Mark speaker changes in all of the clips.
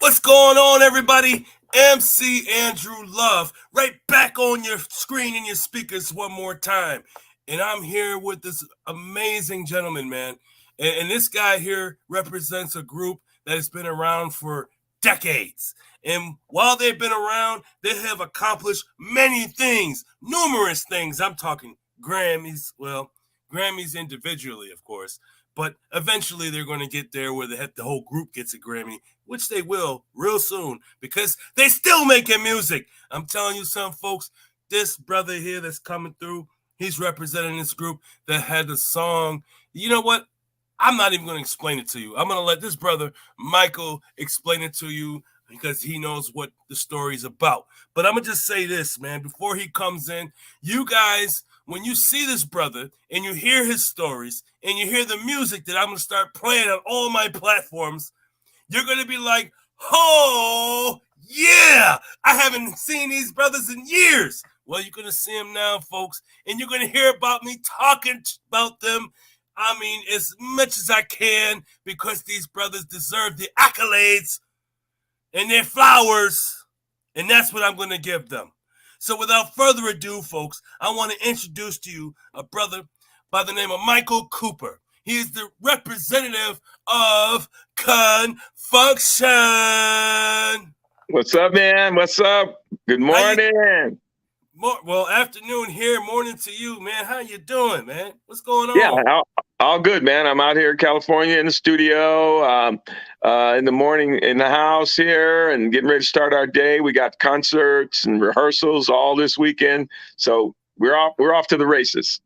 Speaker 1: What's going on, everybody? MC Andrew Love, right back on your screen and your speakers one more time. And I'm here with this amazing gentleman, man. And this guy here represents a group that has been around for decades. And while they've been around, they have accomplished many things, numerous things. I'm talking Grammys, Grammys individually, of course. But eventually they're going to get there where the whole group gets a Grammy, which they will real soon because they still making music. I'm telling you something, folks. This brother here that's coming through, he's representing this group that had a song. You know what? I'm not even going to explain it to you. I'm going to let this brother, Michael, explain it to you because he knows what the story is about. But I'm going to just say this, man, before he comes in, you guys, when you see this brother and you hear his stories and you hear the music that I'm going to start playing on all my platforms, you're going to be like, oh, yeah, I haven't seen these brothers in years. Well, you're going to see them now, folks, and you're going to hear about me talking about them, I mean, as much as I can, because these brothers deserve the accolades and their flowers, and that's what I'm going to give them. So without further ado, folks, I want to introduce to you a brother by the name of Michael Cooper. He is the representative of ConFunkShun.
Speaker 2: What's up, man? What's up? Good morning.
Speaker 1: Well, afternoon here, morning to you, man. How you doing, man? What's going on?
Speaker 2: Yeah, all good, man. I'm out here in California in the studio, in the morning in the house here and getting ready to start our day. We got concerts and rehearsals all this weekend. So we're off to the races.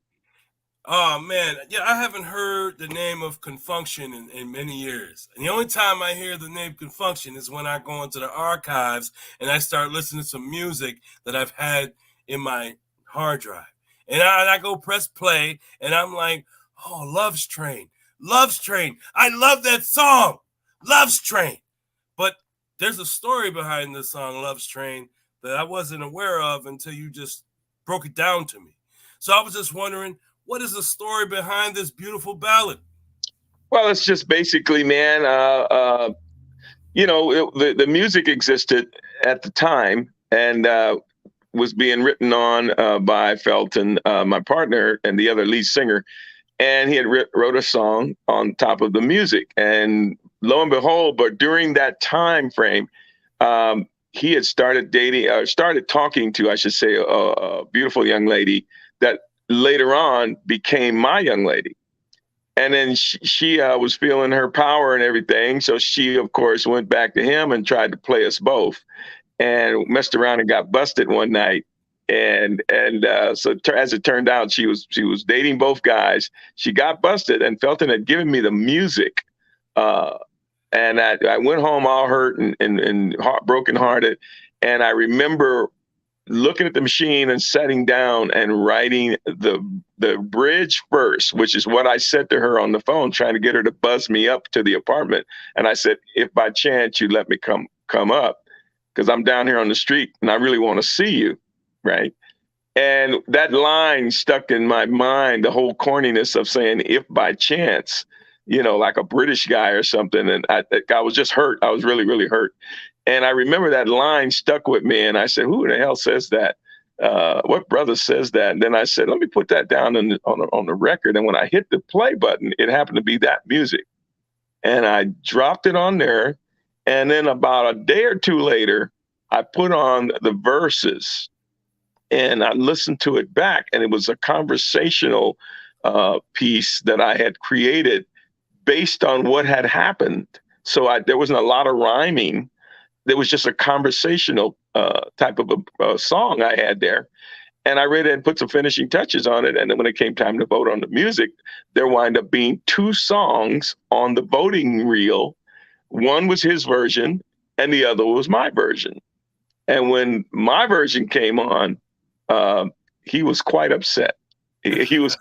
Speaker 1: Oh, man. Yeah, I haven't heard the name of ConFunkShun in many years. And the only time I hear the name ConFunkShun is when I go into the archives and I start listening to some music that I've had in my hard drive. And I go press play and I'm like, oh, Love's Train. Love's Train. I love that song. Love's Train. But there's a story behind this song, Love's Train, that I wasn't aware of until you just broke it down to me. So I was just wondering, what is the story behind this beautiful ballad?
Speaker 2: Well, it's just basically, man, the music existed at the time and was being written on by Felton, my partner, and the other lead singer. And he had wrote a song on top of the music. And lo and behold, but during that time frame, he had started talking to, I should say, a beautiful young lady that later on became my young lady. And then she was feeling her power and everything. So she, of course, went back to him and tried to play us both and messed around and got busted one night. And so as it turned out, she was dating both guys. She got busted and Felton had given me the music. And I went home all hurt and brokenhearted. And I remember looking at the machine and sitting down and writing the bridge first, which is what I said to her on the phone, trying to get her to buzz me up to the apartment. And I said, if by chance you let me come up, because I'm down here on the street and I really want to see you, right? And that line stuck in my mind, the whole corniness of saying, if by chance, like a British guy or something. And I was just hurt. I was really, really hurt. And I remember that line stuck with me. And I said, who the hell says that? What brother says that? And then I said, let me put that down on the record. And when I hit the play button, it happened to be that music. And I dropped it on there. And then about a day or two later, I put on the verses and I listened to it back. And it was a conversational piece that I had created based on what had happened. So there wasn't a lot of rhyming. There was just a conversational type of a song I had there. And I read it and put some finishing touches on it. And then when it came time to vote on the music, there wound up being two songs on the voting reel. One was his version and the other was my version. And when my version came on, he was quite upset. He was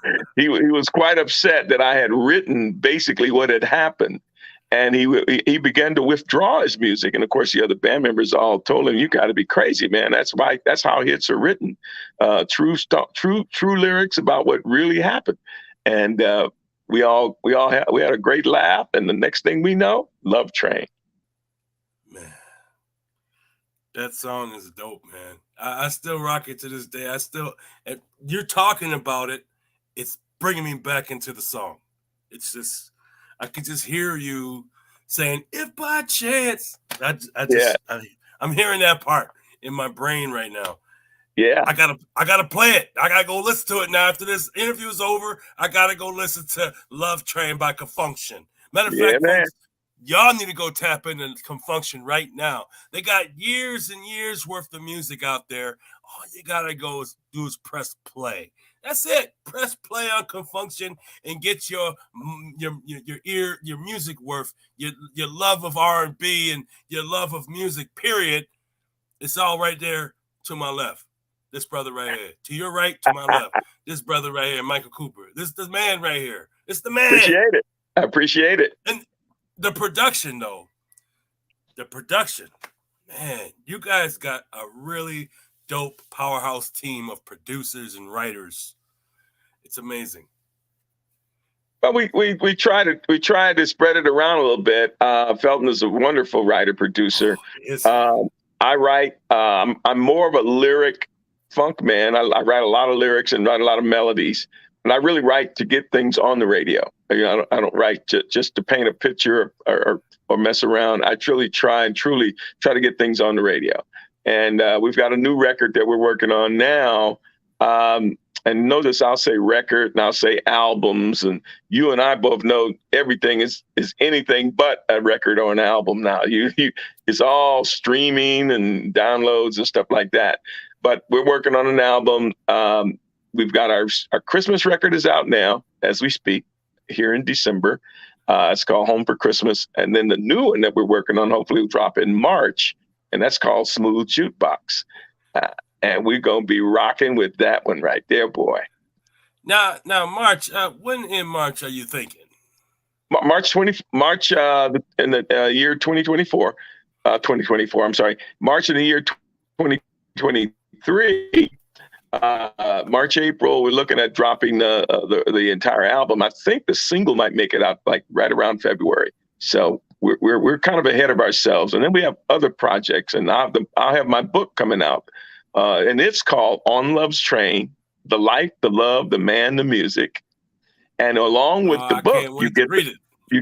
Speaker 2: quite upset that I had written basically what had happened. And he began to withdraw his music. And of course, the other band members all told him, you got to be crazy, man. That's how hits are written. True lyrics about what really happened. And we had a great laugh. And the next thing we know, Love Train.
Speaker 1: Man, That song is dope, man. I still rock it to this day. You're talking about it. It's bringing me back into the song. It's just, I can just hear you saying, if by chance.
Speaker 2: Yeah,
Speaker 1: I'm hearing that part in my brain right now.
Speaker 2: yeah,
Speaker 1: I gotta play it. I gotta go listen to it now. After this interview is over, I gotta go listen to Love Train by ConFunkShun. Matter of
Speaker 2: yeah,
Speaker 1: fact,
Speaker 2: man.
Speaker 1: folks, y'all need to go tap into ConFunkShun right now. They got years and years worth of music out there. All you gotta do is press play. That's it. Press play on ConFunkShun and get your music worth, your love of R&B and your love of music. Period. It's all right there to my left. This brother right here. To your right, to my left. This brother right here, Michael Cooper. This is the man right here. It's the man.
Speaker 2: Appreciate it. I appreciate it.
Speaker 1: And the production, though. The production. Man, you guys got a really dope powerhouse team of producers and writers. It's amazing.
Speaker 2: But we try to spread it around a little bit. Felton is a wonderful writer producer.
Speaker 1: Yes.
Speaker 2: I write. I'm more of a lyric funk man. I write a lot of lyrics and write a lot of melodies, and I really write to get things on the radio. You know, I don't write just to paint a picture or mess around. I truly try to get things on the radio. And we've got a new record that we're working on now. And notice I'll say record and I'll say albums, and you and I both know everything is anything but a record or an album now. It's all streaming and downloads and stuff like that. But we're working on an album. We've got our Christmas record is out now as we speak here in December. It's called Home for Christmas. And then the new one that we're working on, hopefully will drop in March, and that's called Smooth Jukebox. And we're going to be rocking with that one right there, boy.
Speaker 1: Now, March, when in March are you thinking?
Speaker 2: March in the year 2024, 2024, I'm sorry, March in the year 2023, March, April, we're looking at dropping the entire album. I think the single might make it out like right around February. So we're kind of ahead of ourselves. And then we have other projects, and I'll have my book coming out. And it's called On Love's Train, The Life, the Love, the Man, the Music. And along with the book, you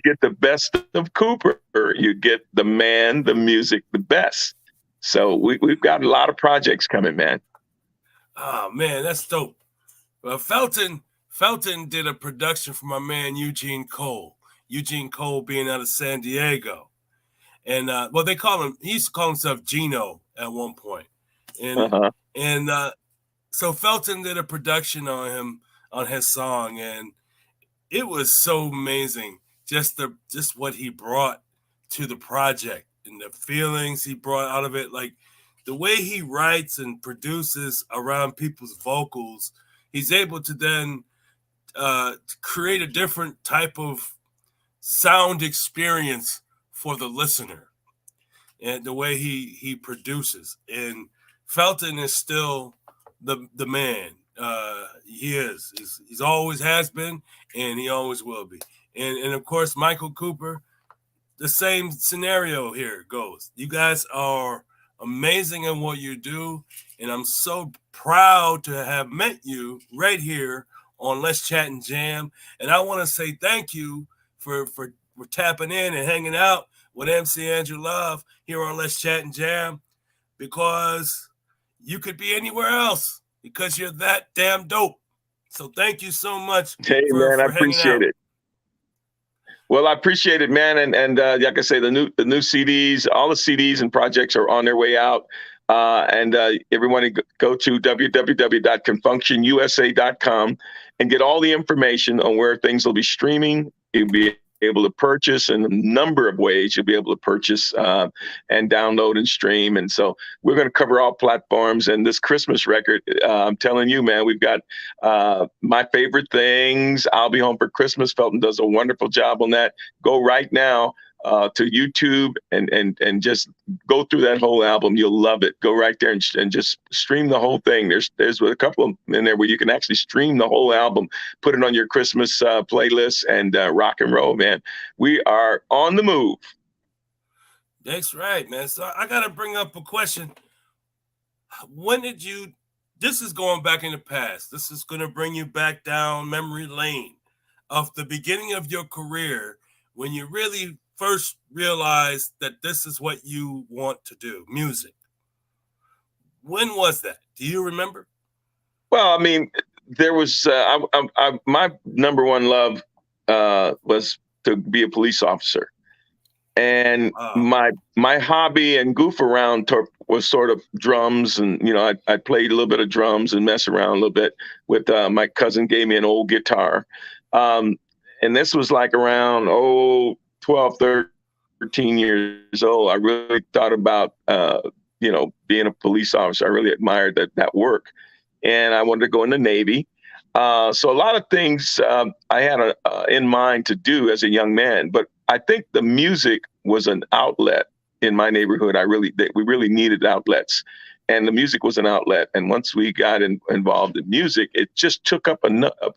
Speaker 2: get the best of Cooper. You get the man, the music, the best. So we've got a lot of projects coming, man.
Speaker 1: Oh, man, that's dope. Well, Felton did a production for my man Eugene Cole. Eugene Cole being out of San Diego. And, he used to call himself Gino at one point. And so Felton did a production on him, on his song, and it was so amazing. Just what he brought to the project and the feelings he brought out of it, like the way he writes and produces around people's vocals. He's able to then create a different type of sound experience for the listener, and the way he produces. And Felton is still the man. He is. He's always has been, and he always will be. And of course, Michael Cooper, the same scenario here goes. You guys are amazing in what you do, and I'm so proud to have met you right here on Let's Chat and Jam. And I want to say thank you for tapping in and hanging out with MC Andrew Love here on Let's Chat and Jam, because you could be anywhere else because you're that damn dope. So thank you so much.
Speaker 2: Hey, man, I appreciate it. Well, I appreciate it, man. And like I say, the new CDs, all the CDs and projects are on their way out. And everyone go to www.confunctionusa.com and get all the information on where things will be streaming. You'll be able to purchase in a number of ways. You'll be able to purchase and download and stream. And so we're going to cover all platforms. And this Christmas record, I'm telling you, man, we've got My Favorite Things, I'll Be Home for Christmas. Felton does a wonderful job on that. Go right now to YouTube and just go through that whole album. You'll love it. Go right there and just stream the whole thing. There's a couple in there where you can actually stream the whole album, put it on your Christmas playlist, and rock and roll, man. We are on the move.
Speaker 1: That's right, man. So I got to bring up a question. When did you? This is going back in the past. This is going to bring you back down memory lane of the beginning of your career when you really first realized that this is what you want to do, music. When was that? Do you remember?
Speaker 2: Well, I mean, there was my number one love was to be a police officer, and
Speaker 1: Wow.
Speaker 2: my hobby and goof around was sort of drums, and I played a little bit of drums and mess around a little bit with my cousin gave me an old guitar, um, and this was like around 12, 13 years old. I really thought about being a police officer. I really admired that work, and I wanted to go in the Navy. So a lot of things I had in mind to do as a young man, but I think the music was an outlet in my neighborhood. We really needed outlets, and the music was an outlet. And once we got involved in music, it just took up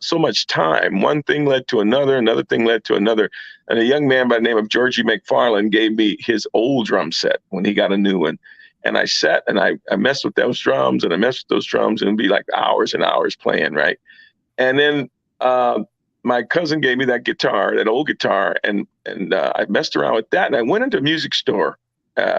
Speaker 2: so much time. One thing led to another thing led to another. And a young man by the name of Georgie McFarland gave me his old drum set when he got a new one. And I sat and I messed with those drums and I messed with those drums, and it'd be like hours and hours playing, right? And then my cousin gave me that guitar, that old guitar, and I messed around with that. And I went into a music store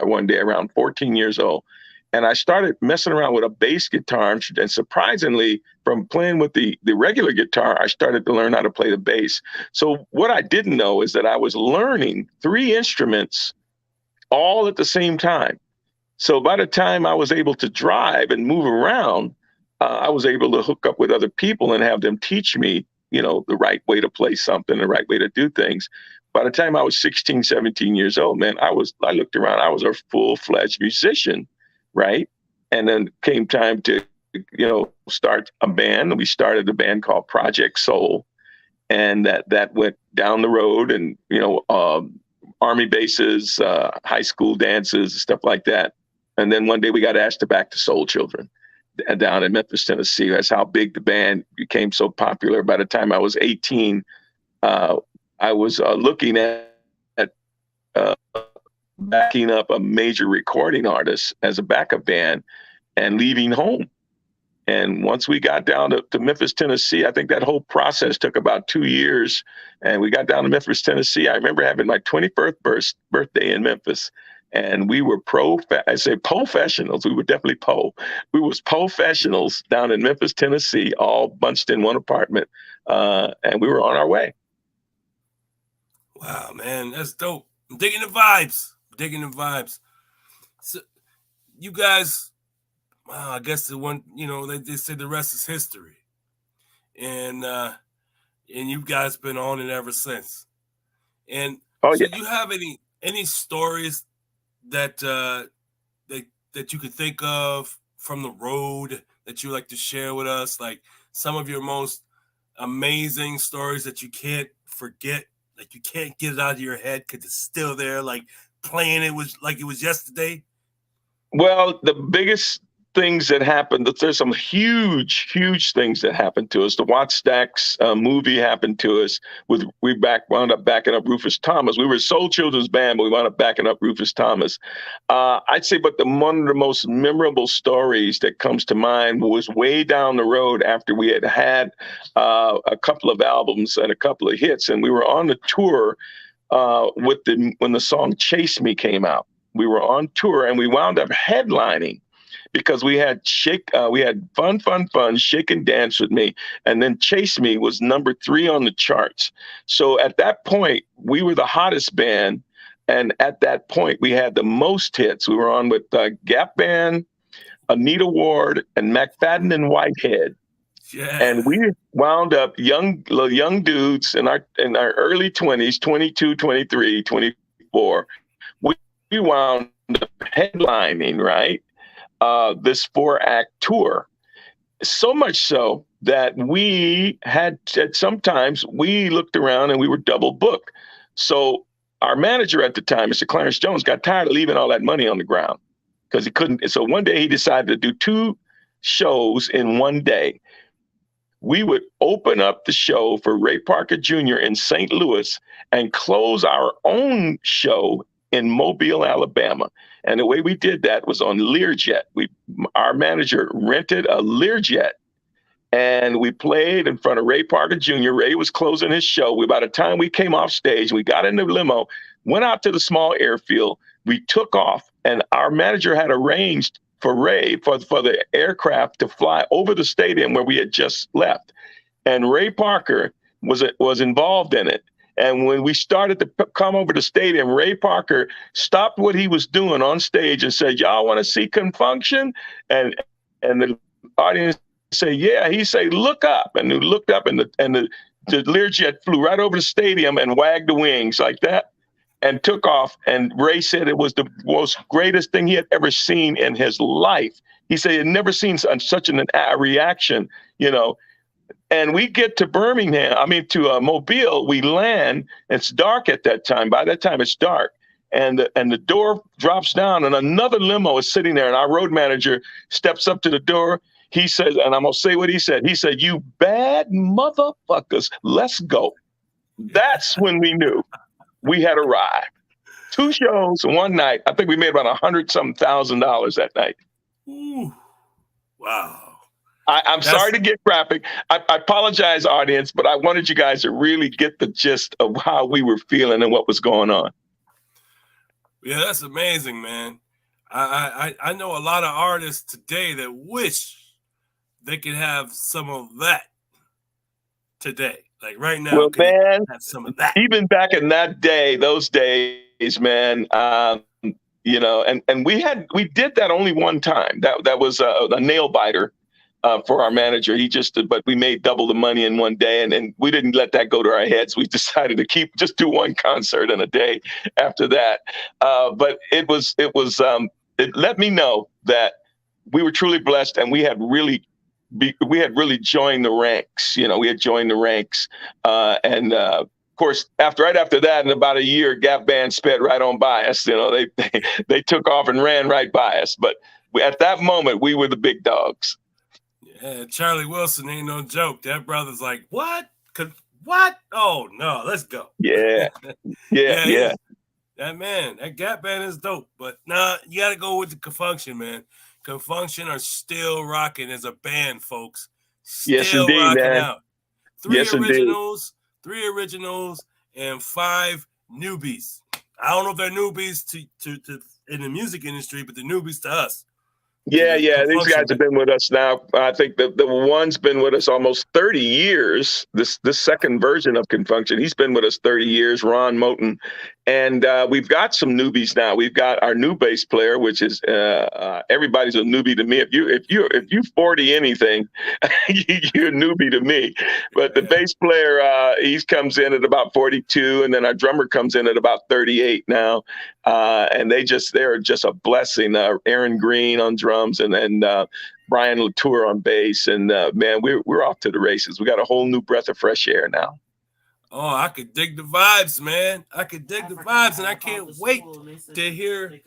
Speaker 2: one day around 14 years old, and I started messing around with a bass guitar. And surprisingly, from playing with the regular guitar, I started to learn how to play the bass. So what I didn't know is that I was learning three instruments all at the same time. So by the time I was able to drive and move around, I was able to hook up with other people and have them teach me, the right way to play something, the right way to do things. By the time I was 16, 17 years old, man, I looked around, I was a full-fledged musician, right? And then came time to, start a band. We started a band called Project Soul. And that went down the road and, army bases, high school dances, stuff like that. And then one day we got asked to back to Soul Children down in Memphis, Tennessee. That's how big the band became so popular. By the time I was 18, I was looking at backing up a major recording artist as a backup band and leaving home. And once we got down to Memphis, Tennessee, I think that whole process took about 2 years. And we got down to Memphis, Tennessee. I remember having my 21st birthday in Memphis. And we were professionals. We were definitely We was professionals down in Memphis, Tennessee, all bunched in one apartment. And we were on our way.
Speaker 1: Wow, man, that's dope. I'm digging the vibes. Digging the vibes. So you guys, I guess the one, they say the rest is history, and you guys been on it ever since. And
Speaker 2: Oh,
Speaker 1: so,
Speaker 2: yeah.
Speaker 1: you have any stories that that you could think of from the road that you like to share with us, like some of your most amazing stories that you can't forget, like you can't get it out of your head because it's still there, like playing it was like it was yesterday.
Speaker 2: Well, the biggest things that happened, there's some huge things that happened to us. The Watt Stacks movie happened to us. Wound up backing up Rufus Thomas. We were a Soul Children's band, but we wound up backing up Rufus Thomas. I'd say, but one of the most memorable stories that comes to mind was way down the road after we had a couple of albums and a couple of hits, and we were on the tour when the song "Chase Me" came out. We were on tour and we wound up headlining because we had fun, shake and dance with me. And then Chase Me was number 3 on the charts. So at that point, we were the hottest band. And at that point, we had the most hits. We were on with Gap Band, Anita Ward, and McFadden and Whitehead.
Speaker 1: Yeah.
Speaker 2: And we wound up young dudes in our early 20s, 22, 23, 24. We wound up headlining, right? This 4-act tour. So much so that we had sometimes we looked around and we were double booked. So our manager at the time, Mr. Clarence Jones, got tired of leaving all that money on the ground because he couldn't. So one day he decided to do 2 shows in one day. We would open up the show for Ray Parker Jr. in St. Louis and close our own show in Mobile, Alabama. And the way we did that was on Learjet. Our manager rented a Learjet, and we played in front of Ray Parker Jr. Ray was closing his show. By the time we came off stage, we got in the limo, went out to the small airfield. We took off, and our manager had arranged for Ray for the aircraft to fly over the stadium where we had just left. And Ray Parker was involved in it. And when we started to come over the stadium, Ray Parker stopped what he was doing on stage and said, "Y'all want to see ConFunkShun?" And the audience say, "Yeah." He say, "Look up." And we looked up, and the Learjet flew right over the stadium and wagged the wings like that and took off. And Ray said it was the most greatest thing he had ever seen in his life. He said he had never seen such a reaction, you know. And we get to to Mobile, we land. It's dark at that time. By that time, it's dark. And the door drops down, and another limo is sitting there. And our road manager steps up to the door. He says, and I'm going to say what he said. He said, "You bad motherfuckers, let's go." That's when we knew we had arrived. 2 shows, 1 night. I think we made about $100,000 that night.
Speaker 1: Ooh, wow.
Speaker 2: I'm sorry to get graphic. I apologize, audience, but I wanted you guys to really get the gist of how we were feeling and what was going on.
Speaker 1: Yeah, that's amazing, man. I know a lot of artists today that wish they could have some of that today. Like right now,
Speaker 2: well, man,
Speaker 1: have some of that.
Speaker 2: Even back in those days, man, you know, and we did that only one time. That was a nail biter. For our manager, but we made double the money in one day, and we didn't let that go to our heads. We decided to just do one concert in a day after that. But it let me know that we were truly blessed, and we had really joined the ranks. You know, we had joined the ranks, and of course, right after that, in about a year, Gap Band sped right on by us. You know, they took off and ran right by us. But at that moment, we were the big dogs.
Speaker 1: Yeah, Charlie Wilson ain't no joke. That brother's like, what? What? Oh no, let's go.
Speaker 2: Yeah. Yeah.
Speaker 1: That man, that Gap Band is dope. But nah, you gotta go with the ConFunkShun, man. ConFunkShun are still rocking as a band, folks. Still
Speaker 2: yes, indeed,
Speaker 1: rocking
Speaker 2: man.
Speaker 1: out. 3 originals, and 5 newbies. I don't know if they're newbies to in the music industry, but they're newbies to us.
Speaker 2: Yeah. These guys have been with us now. I think the one's been with us almost 30 years. This second version of ConFunkShun, he's been with us 30 years, Ron Moten. And we've got some newbies now. We've got our new bass player, which is everybody's a newbie to me. If you 40 anything, you're a newbie to me. But the bass player, he comes in at about 42, and then our drummer comes in at about 38 now. And they're just a blessing. Aaron Green on drums, and Brian Latour on bass. And man, we're off to the races. We got a whole new breath of fresh air now.
Speaker 1: Oh, I could dig the vibes, man. I could dig the vibes, and I can't wait to hear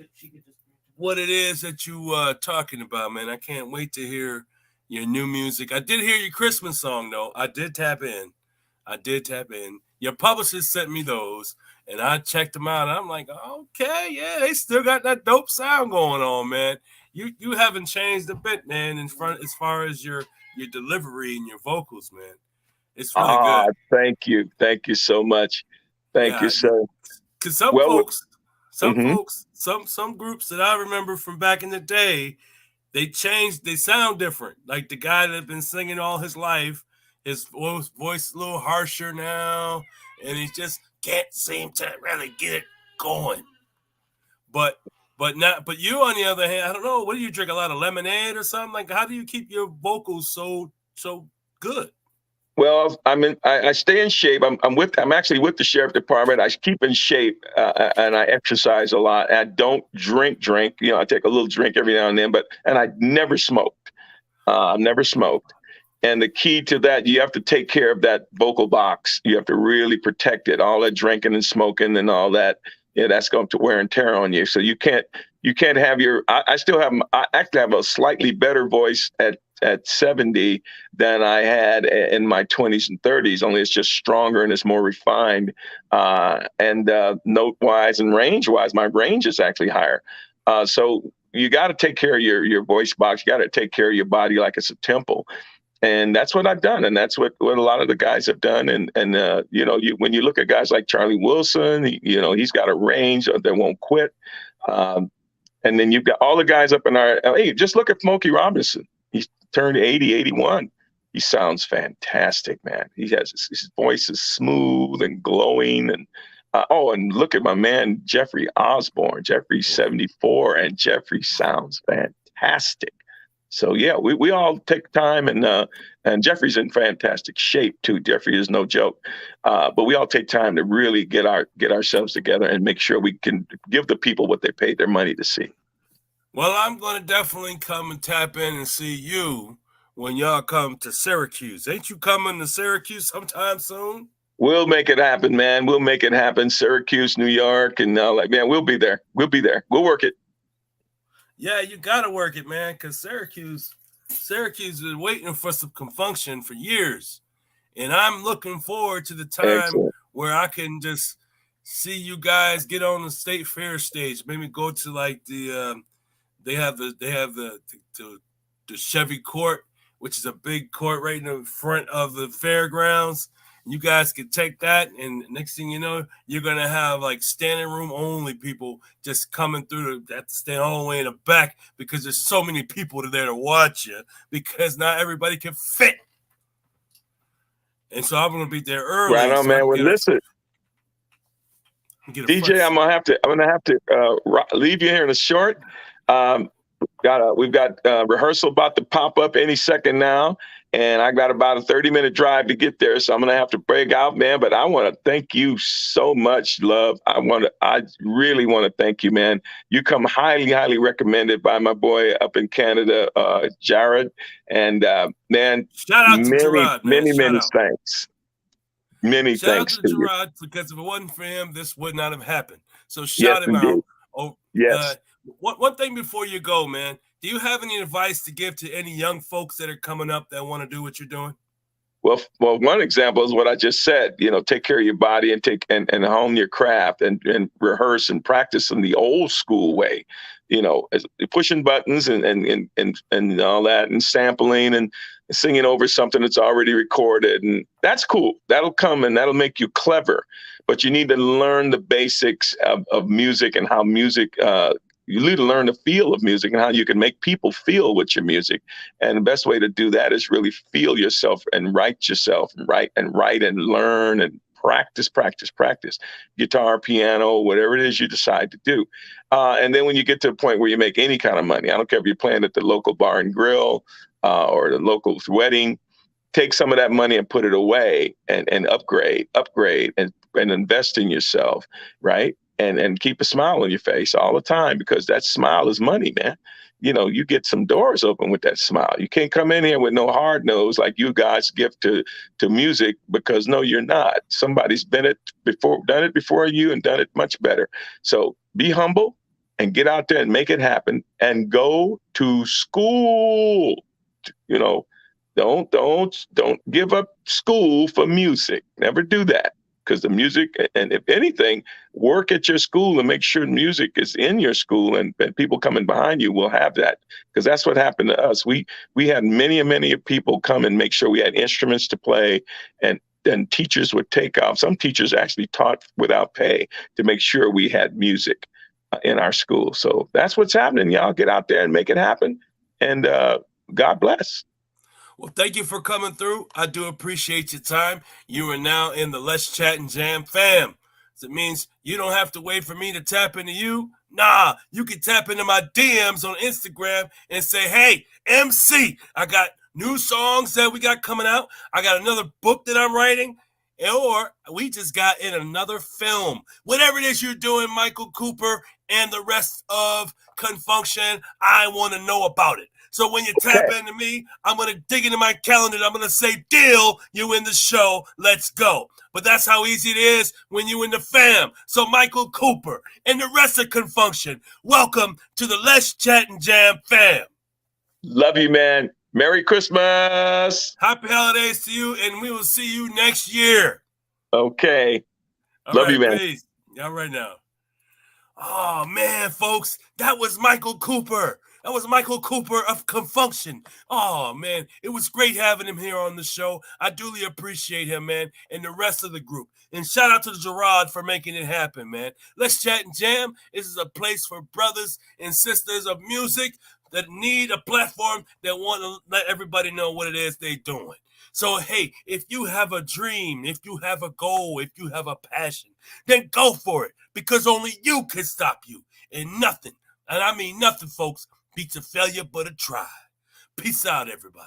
Speaker 1: what it is that you talking about, man. I can't wait to hear your new music. I did hear your Christmas song, though. I did tap in. Your publicist sent me those, and I checked them out. And I'm like, okay, yeah, they still got that dope sound going on, man. You haven't changed a bit, man, as far as your delivery and your vocals, man. It's really good.
Speaker 2: Thank you so much. Thank you so.
Speaker 1: Because some groups that I remember from back in the day, they sound different. Like the guy that had been singing all his life, his voice is a little harsher now, and he just can't seem to really get it going. But you, on the other hand, I don't know. What do you drink? A lot of lemonade or something? Like, how do you keep your vocals so good?
Speaker 2: Well, I stay in shape. I'm actually with the sheriff department. I keep in shape, and I exercise a lot. I don't drink. You know, I take a little drink every now and then, and I never smoked. I've never smoked. And the key to that, you have to take care of that vocal box. You have to really protect it. All that drinking and smoking and all that, that's going to wear and tear on you. So you can't have I actually have a slightly better voice at at 70 than I had in my 20s and 30s. Only it's just stronger and it's more refined. And note wise and range wise, my range is actually higher. So you got to take care of your voice box. You got to take care of your body like it's a temple. And that's what I've done, and that's what a lot of the guys have done. And when you look at guys like Charlie Wilson, he's got a range that won't quit. And then you've got all the guys up in our. Hey, just look at Smokey Robinson. He's turned 80, 81. He sounds fantastic, man. His voice is smooth and glowing, and and look at my man Jeffrey Osborne. Jeffrey's 74, and Jeffrey sounds fantastic. So yeah, we all take time, and Jeffrey's in fantastic shape too. Jeffrey is no joke, but we all take time to really get ourselves together and make sure we can give the people what they paid their money to see.
Speaker 1: Well, I'm going to definitely come and tap in and see you when y'all come to Syracuse. Ain't you coming to Syracuse sometime soon?
Speaker 2: We'll make it happen, man. We'll make it happen. Syracuse, New York, and man, we'll be there. We'll be there. We'll work it.
Speaker 1: Yeah, you got to work it, man, because Syracuse has been waiting for some ConFunkShun for years. And I'm looking forward to the time where I can just see you guys get on the State Fair stage. Maybe go to like they have the Chevy Court, which is a big court right in the front of the fairgrounds. You guys can take that, and next thing you know, you're going to have like standing room only people just coming through that stand all the way in the back because there's so many people there to watch you because not everybody can fit. And so I'm going to be there early.
Speaker 2: Right on, man. Well, listen, DJ, I'm going to have to leave you here in a short. We've got rehearsal about to pop up any second now. And I got about a 30-minute drive to get there, so I'm gonna have to break out, man. But I want to thank you so much, love. I really want to thank you, man. You come highly, highly recommended by my boy up in Canada, Jared. And man,
Speaker 1: shout out to Gerard, man.
Speaker 2: many thanks. Many
Speaker 1: shout
Speaker 2: thanks
Speaker 1: out to Gerard, because if it wasn't for him, this would not have happened. So shout him out. Oh,
Speaker 2: yes.
Speaker 1: One thing before you go, man. Do you have any advice to give to any young folks that are coming up that want to do what you're doing?
Speaker 2: Well, one example is what I just said. Take care of your body and hone your craft and rehearse and practice in the old school way. Pushing buttons and all that, and sampling and singing over something that's already recorded, and that's cool. That'll come and that'll make you clever. But you need to learn the basics of music and how music. You need to learn the feel of music and how you can make people feel with your music. And the best way to do that is really feel yourself and write yourself and write and learn and practice. Guitar, piano, whatever it is you decide to do. And then when you get to a point where you make any kind of money, I don't care if you're playing at the local bar and grill or the local wedding, take some of that money and put it away and upgrade and invest in yourself, right? And keep a smile on your face all the time, because that smile is money, man. You get some doors open with that smile. You can't come in here with no hard nose like you guys give to music, because no, you're not. Somebody's done it before you and done it much better. So be humble and get out there and make it happen and go to school. Don't give up school for music. Never do that. Because the music, and if anything, work at your school and make sure music is in your school, and people coming behind you will have that. Because that's what happened to us. We had many people come and make sure we had instruments to play, and then teachers would take off. Some teachers actually taught without pay to make sure we had music in our school. So that's what's happening. Y'all get out there and make it happen. And God bless.
Speaker 1: Well, thank you for coming through. I do appreciate your time. You are now in the Let's Chat and Jam fam. So it means you don't have to wait for me to tap into you. Nah, you can tap into my DMs on Instagram and say, hey, MC, I got new songs that we got coming out. I got another book that I'm writing. Or we just got in another film. Whatever it is you're doing, Michael Cooper and the rest of ConFunkShun, I want to know about it. So when you tap into me, I'm going to dig into my calendar and I'm going to say, deal, you in the show, let's go. But that's how easy it is when you in the fam. So Michael Cooper and the rest of ConFunkShun, welcome to the Let's Chat and Jam fam.
Speaker 2: Love you, man. Merry Christmas.
Speaker 1: Happy holidays to you, and we will see you next year.
Speaker 2: Okay.
Speaker 1: All
Speaker 2: Love
Speaker 1: right,
Speaker 2: you, man.
Speaker 1: peace. All right now. Oh, man, folks, that was Michael Cooper. That was Michael Cooper of ConFunkShun. Oh, man, it was great having him here on the show. I duly appreciate him, man, and the rest of the group. And shout out to Gerard for making it happen, man. Let's Chat and Jam. This is a place for brothers and sisters of music that need a platform that want to let everybody know what it is they're doing. So, hey, if you have a dream, if you have a goal, if you have a passion, then go for it, because only you can stop you. And nothing, and I mean nothing, folks, beats a failure but a try. Peace out, everybody.